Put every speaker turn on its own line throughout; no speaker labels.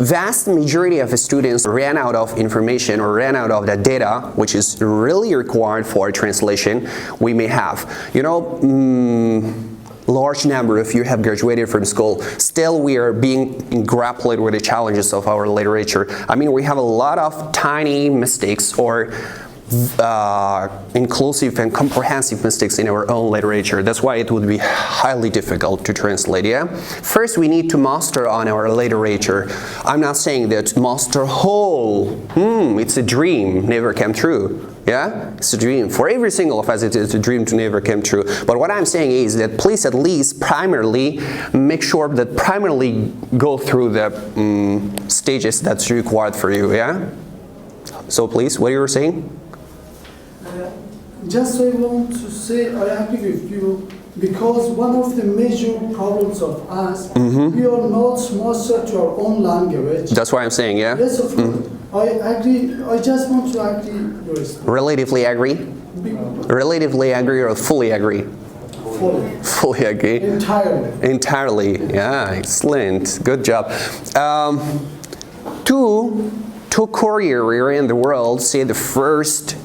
vast majority of the students ran out of information or ran out of the data which is really required for translation. We may have, large number of you have graduated from school. Still we are being grappled with the challenges of our literature. I mean, we have a lot of tiny mistakes or inclusive and comprehensive mistakes in our own literature. That's why it would be highly difficult to translate, yeah? First, we need to master on our literature. I'm not saying that master whole, it's a dream, never came true. Yeah, it's a dream. For every single of us, it is a dream to never come true. But what I'm saying is that please at least primarily make sure that primarily go through the stages that's required for you, yeah? So please, what you were saying?
Just I want to say I agree with you because one of the major problems of us, we are not master to our own language.
That's what I'm saying, yeah?
Yes, of course. I agree. I just want to agree.
Relatively agree? Relatively agree or fully agree?
Fully.
Fully agree?
Entirely.
Entirely, yeah, excellent. Good job. Two couriers in the world say the first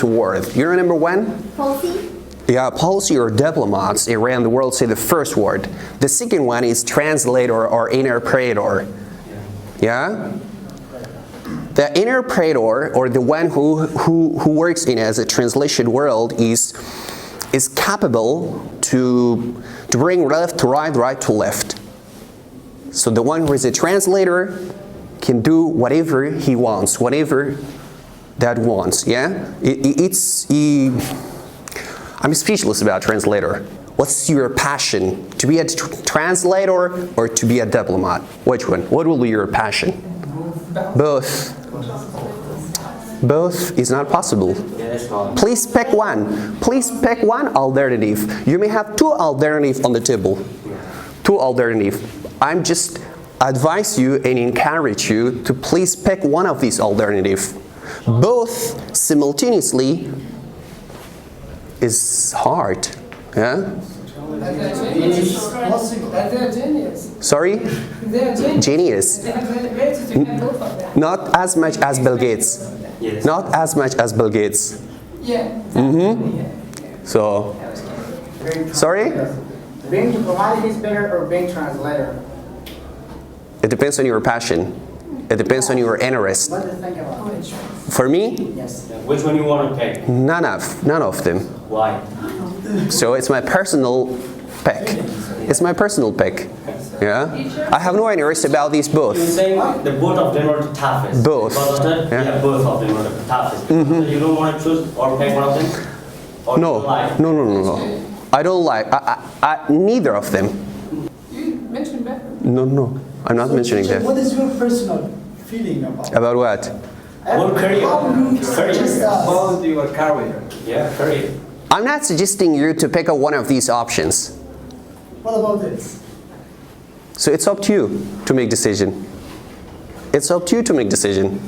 word. You remember when?
Policy?
Yeah, policy or diplomats around the world say the first word. The second one is translator or interpreter. Yeah? The interpreter, or the one who works in as a translation world, is capable to bring left to right, right to left. So the one who is a translator can do whatever he wants, whatever that wants, yeah? I'm speechless about translator. What's your passion? To be a translator or to be a diplomat? Which one? What will be your passion? Both. Both is not possible. Please pick one. Please pick one alternative. You may have two alternatives on the table. Two alternatives. I'm just advise you and encourage you to please pick one of these alternatives. Both simultaneously is hard. Yeah? Sorry? Genius. Not as much as Bill Gates. Not as much as Bill Gates. So, sorry?
Being diplomatic is better or being translator?
It depends on your passion. It depends on your interest.
What do you think about it?
For me?
Yes.
Which one you want to pick?
None of them.
Why?
So it's my personal pick. It's my personal pick. Yeah? I have no interest about these both.
You're saying the both of them are the toughest.
Both.
Because of that, yeah, both of them are the toughest. So you don't want to choose or pick one of them? Or
No.
you like?
No. I don't like. Neither of them.
You mentioned better.
No. I'm not mentioning that.
What is your personal feeling about?
About what?
What career?
How do you suggest us?
About your career.
Yeah, career.
I'm not suggesting you to pick up one of these options.
What about this?
So it's up to you to make decision. It's up to you to make decision.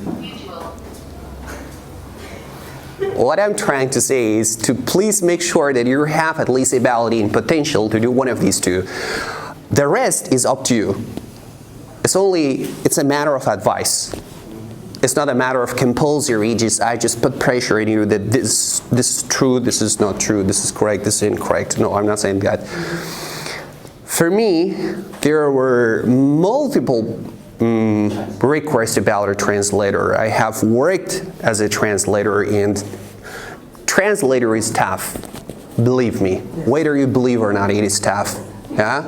What I'm trying to say is to please make sure that you have at least ability and potential to do one of these two. The rest is up to you. It's a matter of advice. It's not a matter of compulsory, I just put pressure on you that this is true, this is not true, this is correct, this is incorrect. No, I'm not saying that. For me, there were multiple requests about a translator. I have worked as a translator, and translator is tough. Believe me, whether you believe or not, it is tough. Yeah?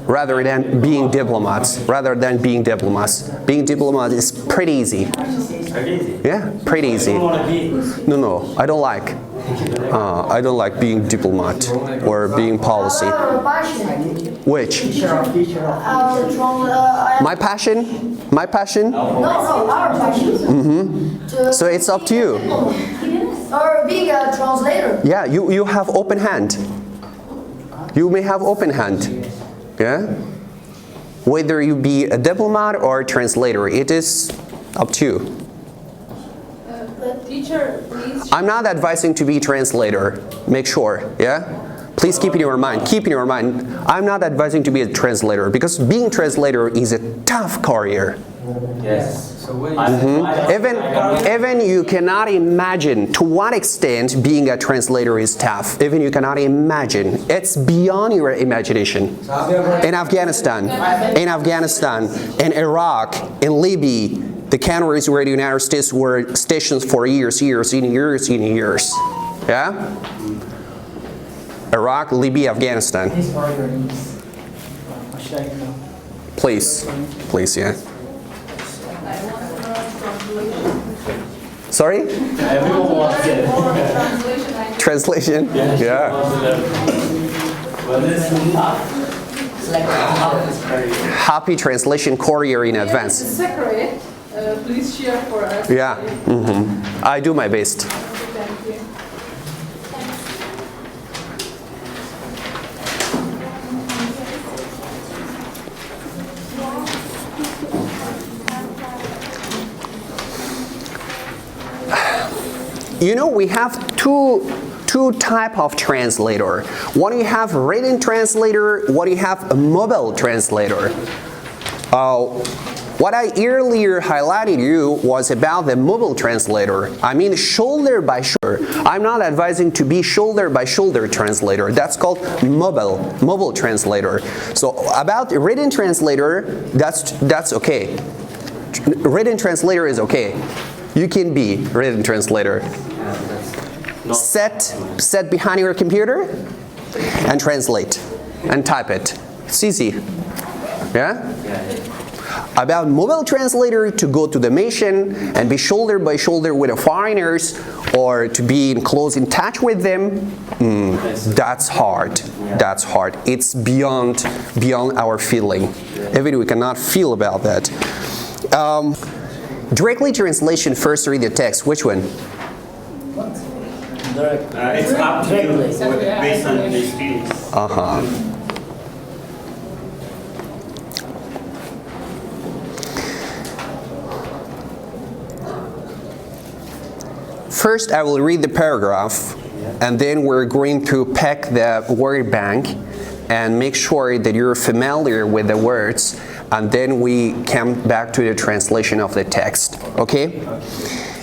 Rather than being diplomats. Being diplomat is pretty easy.
Pretty easy.
Yeah, pretty easy.
You don't want to be.
No, I don't like. I don't like being diplomat or being policy. Which? My passion? My passion?
No, our passion.
So it's up to you.
Or being a translator.
Yeah, you have open hand. You may have open hand. Yeah? Whether you be a diplomat or a translator, it is up to you.
Teacher, please.
I'm not advising to be a translator. Make sure, yeah? Please keep in your mind, I'm not advising to be a translator because being a translator is a tough career.
Yes.
Even you cannot imagine to what extent being a translator is tough. Even you cannot imagine. It's beyond your imagination. In Afghanistan, in Iraq, in Libya, the countries where the United States were stationed for years. Yeah? Iraq, Libya, Afghanistan.
These are your needs. What should I know?
Please, yeah. Sorry?
Everyone wants it.
Translation? Yeah.
Well, this is tough.
Happy translation courier in advance.
Separate. Please share for us.
Yeah. I do my best.
Thank you.
You know, we have two type of translator. One you have written translator, one you have a mobile translator. What I earlier highlighted you was about the mobile translator. I mean shoulder by shoulder. I'm not advising to be shoulder by shoulder translator. That's called mobile translator. So about written translator, that's okay. Written translator is okay. You can be written translator. Set behind your computer and translate and type it. It's easy. Yeah? About mobile translator, to go to the mission and be shoulder by shoulder with the foreigners or to be in close in touch with them, that's hard. That's hard. It's beyond our feeling. Even we cannot feel about that. Directly translation, first read the text. Which one?
It's up to you based on the experience.
First, I will read the paragraph, and then we're going to pack the word bank and make sure that you're familiar with the words, and then we come back to the translation of the text. Okay?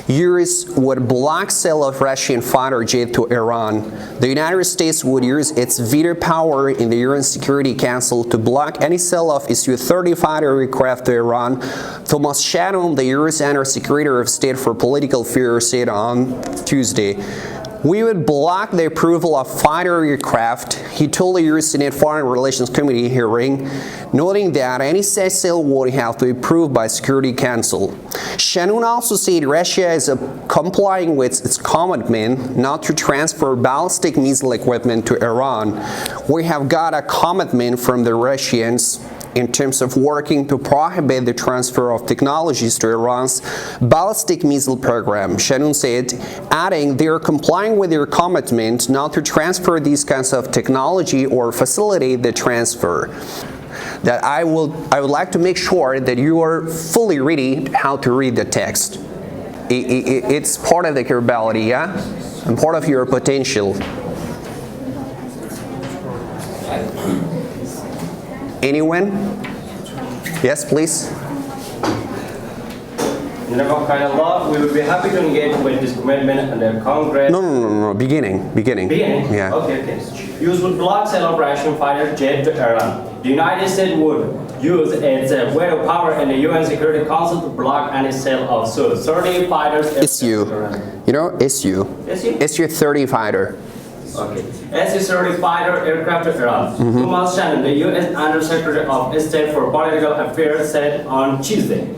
US would block sale of Russian fighter jet to Iran. The United States would use its veto power in the UN Security Council to block any sale of its U-30 fighter aircraft to Iran. Thomas Shannon, the US Under Secretary of State for Political Affairs, said on Tuesday, "We would block the approval of fighter aircraft," he told the U.S. Senate Foreign Relations Committee hearing, noting that any such sale would have to be approved by Security Council. Shannon also said Russia is complying with its commitment not to transfer ballistic missile equipment to Iran. "We have got a commitment from the Russians in terms of working to prohibit the transfer of technologies to Iran's ballistic missile program," Shannon said, adding they are complying with their commitment not to transfer these kinds of technology or facilitate the transfer. That I would like to make sure that you are fully ready how to read the text. It's part of the capability, yeah? And part of your potential. Anyone? Yes, please.
In the kind of law, we would be happy to engage with this commitment and the Congress.
No. Beginning.
Beginning?
Yeah.
Okay. US would block sale of Russian fighter jet to Iran. The United States would use its veto power in the UN Security Council to block any sale of Su-30 fighters.
It's you. You know, it's you. It's your 30 fighter.
Okay. Su-30 fighter aircraft to Iran. Thomas Shannon, the U.S. Undersecretary of State for Political Affairs, said on Tuesday,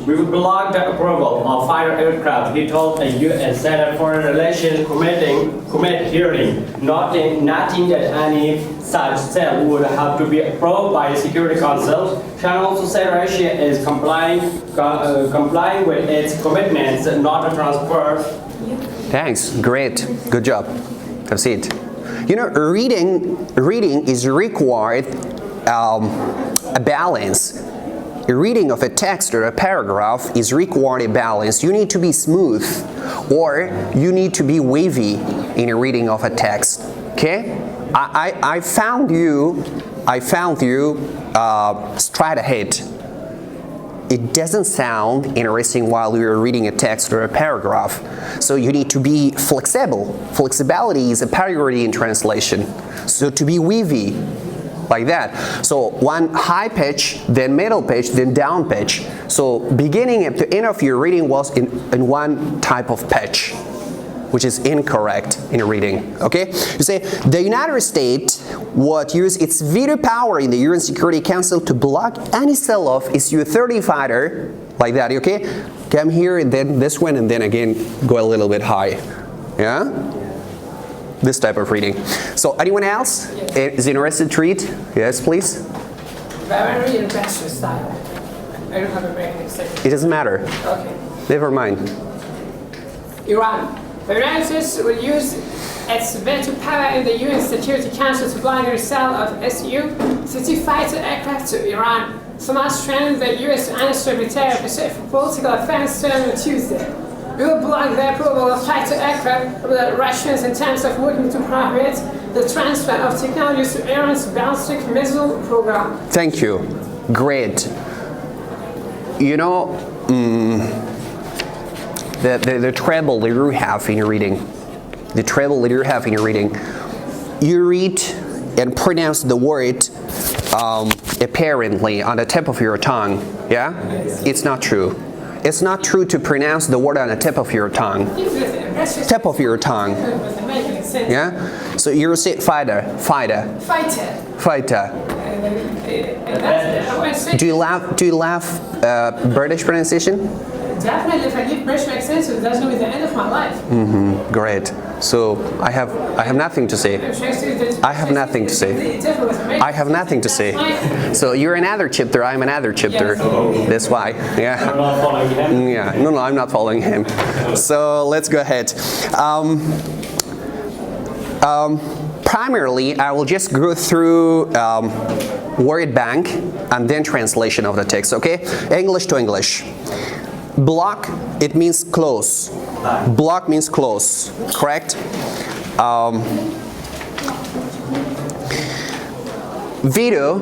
"We would block the approval of fighter aircraft," he told a U.S. Senate Foreign Relations Committee hearing, noting that any such sale would have to be approved by the Security Council. Shannon also said Russia is complying with its commitments not to transfer.
Thanks. Great. Good job. That's it. You know, reading is required a balance. A reading of a text or a paragraph is required a balance. You need to be smooth or you need to be wavy in a reading of a text. Okay? I found you straight ahead. It doesn't sound interesting while you're reading a text or a paragraph. So you need to be flexible. Flexibility is a priority in translation. So to be weavy, like that. So one high pitch, then middle pitch, then down pitch. So beginning at the end of your reading was in one type of pitch, which is incorrect in reading, okay? You say, the United States would use its veto power in the UN Security Council to block any sell-off its U-30 fighter, like that, okay? Come here, and then this one, and then again, go a little bit high, yeah? This type of reading. So, anyone else is interested to read? Yes, please?
Very investor style. I don't have a very good second.
It doesn't matter.
Okay.
Never mind.
Iran. The United States will use its veto power in the UN Security Council to block the sale of Su-30 fighter aircraft to Iran. Somalia strengthened the U.S. Undersecretary for Political Affairs on Tuesday. We will block the approval of fighter aircraft of the Russians in terms of working to prohibit the transfer of technologies to Iran's ballistic missile program.
Thank you. Great. You know, the trouble that you have in your reading, you read and pronounce the word apparently on the tip of your tongue, yeah? It's not true. It's not true to pronounce the word on the tip of your tongue. Tip of your tongue. Yeah? So you say fighter. Do you love British pronunciation?
Definitely, if I give British accent, so that's going to be the end of my life.
Great. So I have nothing to say. I have nothing to say. So you're another chapter, I'm another chapter. That's why. Yeah.
I'm not following him.
Yeah. No, I'm not following him. So let's go ahead. Primarily, I will just go through word bank and then translation of the text. Okay? English to English. Block, it means close. Block means close, correct? Veto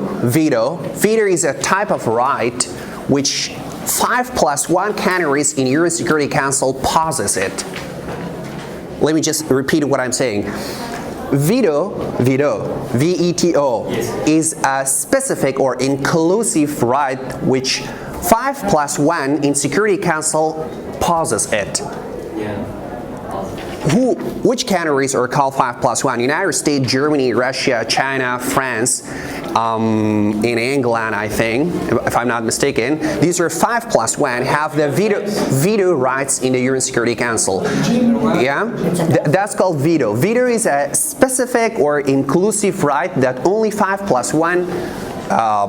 is a type of right which 5+1 countries in UN Security Council possess it. Let me just repeat what I'm saying. Veto, V-E-T-O, is a specific or inclusive right which 5+1 in Security Council possess it. Which countries are called 5+1? United States, Germany, Russia, China, France, in England, I think, if I'm not mistaken. These are 5+1 have the veto rights in the UN Security Council. Yeah, that's called veto. Veto is a specific or inclusive right that only 5+1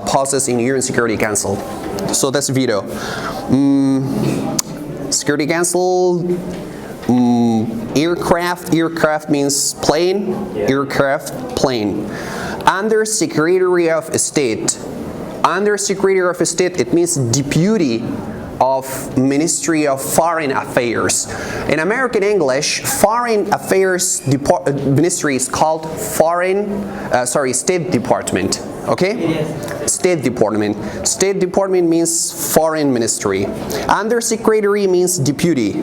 possess in the UN Security Council. So that's veto. Security Council. Aircraft means plane. Aircraft, plane. Under Secretary of State. Under Secretary of State, it means deputy of Ministry of Foreign Affairs. In American English, Foreign Affairs Ministry is called State Department. Okay? State Department. State Department means Foreign Ministry. Under Secretary means deputy.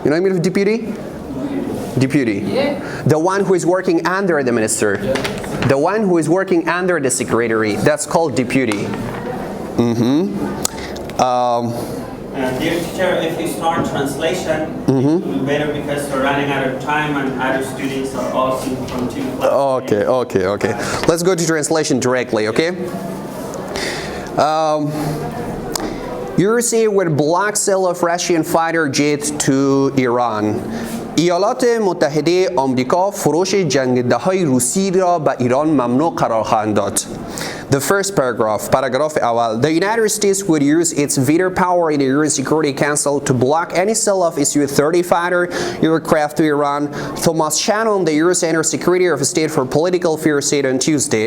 You know what I mean of deputy? Deputy. Yeah. The one who is working under the minister. Yeah. The one who is working under the secretary. That's called deputy.
Dear teacher, if you start translation, it will be better because we're running out of time and other students are also from 2 o'clock.
Okay. Let's go to translation directly, okay? USA will block sale of Russian fighter jet to Iran. ایالات متحده آمریکا فروش جنگنده‌های روسی را به ایران ممنوع قرار خواهند داد. The first paragraph, paragraph اول. The United States would use its veto power in the UN Security Council to block any sale of Su-30 fighter aircraft to Iran. Thomas Shannon, the U.S. Secretary of State for Political Affairs, said on Tuesday.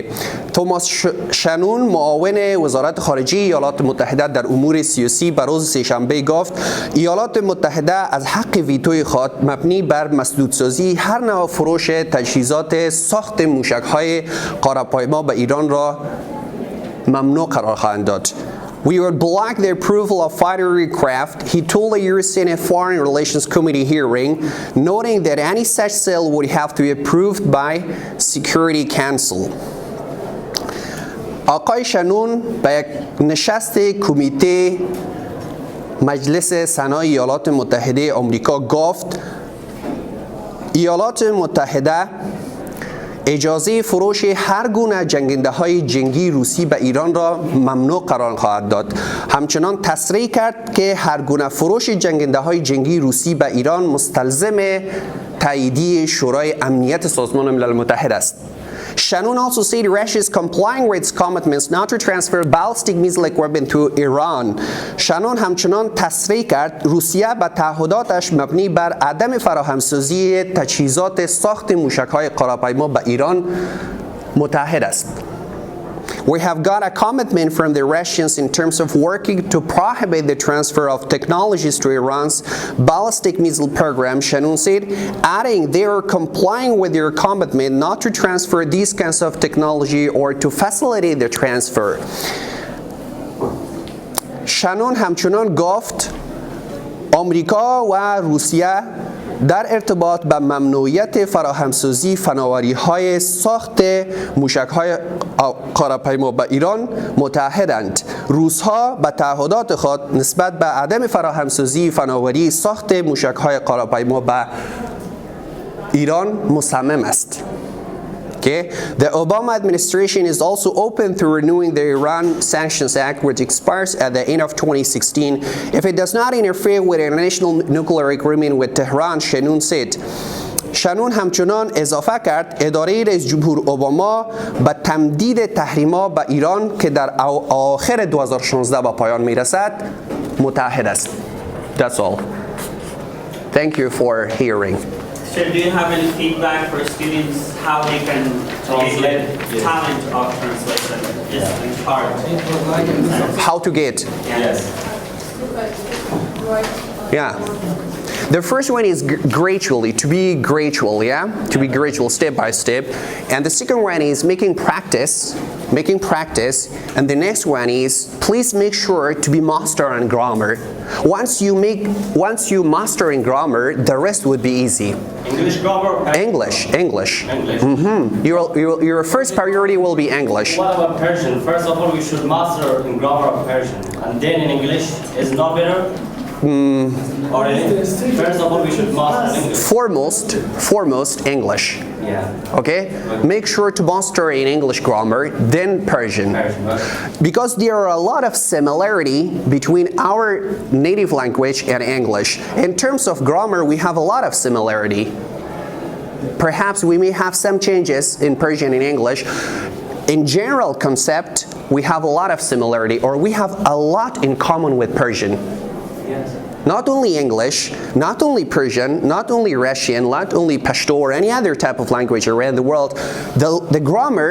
Thomas Shannon, معاون وزارت خارجه ایالات متحده در امور سیاسی بر روز سه‌شنبه گفت ایالات متحده از حق ویتوی خود مبنی بر مسدودسازی هر نوع فروش تجهیزات ساخت موشک‌های قاره‌پایما به ایران را ممنوع قرار خواهند داد. We would block the approval of fighter aircraft, he told the U.S. Senate Foreign Relations Committee hearing, noting that any such sale would have to be approved by Security Council. آقای شنون به یک نشست کمیته مجلس سنا ایالات متحده آمریکا گفت ایالات متحده اجازه فروش هر گونه جنگنده‌های جنگی روسی به ایران را ممنوع قرار خواهد داد. همچنان تصریح کرد که هر گونه فروش جنگنده‌های جنگی روسی به ایران مستلزم تاییدیه شورای امنیت سازمان ملل متحد است. Shannon also said Russia is complying with its commitments not to transfer ballistic missile equipment to Iran. Shannon همچنان تصریح کرد روسیه به تعهداتش مبنی بر عدم فراهمسازی تجهیزات ساخت موشک‌های قاره‌پیما به ایران متحد است. We have got a commitment from the Russians in terms of working to prohibit the transfer of technologies to Iran's ballistic missile program, Shannon said, adding they are complying with their commitment not to transfer these kinds of technology or to facilitate the transfer. Shannon همچنان گفت آمریکا و روسیه در ارتباط به ممنوعیت فراهمسازی فناوری‌های ساخت موشک‌های قاره‌پیما به ایران متحدند. روس‌ها به تعهدات خود نسبت به عدم فراهمسازی فناوری ساخت موشک‌های قاره‌پیما به ایران مصمم است. Okay. The Obama administration is also open to renewing the Iran Sanctions Act, which expires at the end of 2016, if it does not interfere with the international nuclear agreement with Tehran, Shannon said. شانون همچنان اضافه کرد اداره رئیس جمهور اوباما به تمدید تحریم‌ها به ایران که در آخر 2016 به پایان میرسد متحد است. That's all. Thank you for hearing.
So do you have any feedback for students how they can translate talent of translation? Yes, in part.
How to get?
Yes.
Yeah. The first one is gradually, to be gradual, yeah? To be gradual, step by step. And the second one is making practice. And the next one is, please make sure to be master on grammar. Once you master in grammar, the rest would be easy.
English grammar?
English.
Mm-hmm.
Your first priority will be English.
What about Persian? First of all, we should master in grammar of Persian. And then in English, is not better? Or first of all, we should master English. Foremost English.
Yeah.
Okay? Make sure to master in English grammar, then Persian. Because there are a lot of similarity between our native language and English. In terms of grammar, we have a lot of similarity. Perhaps we may have some changes in Persian and English. In general concept, we have a lot of similarity, or we have a lot in common with Persian. Not only English, not only Persian, not only Russian, not only Pashto or any other type of language around the world, the grammar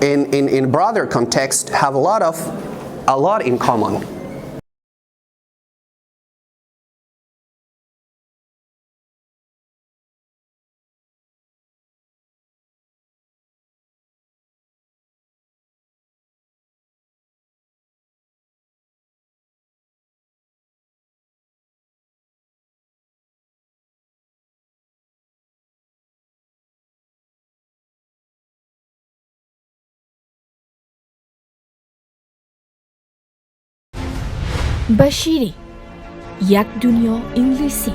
in broader context have a lot in common.
بشیری یک دنیا انگلیسی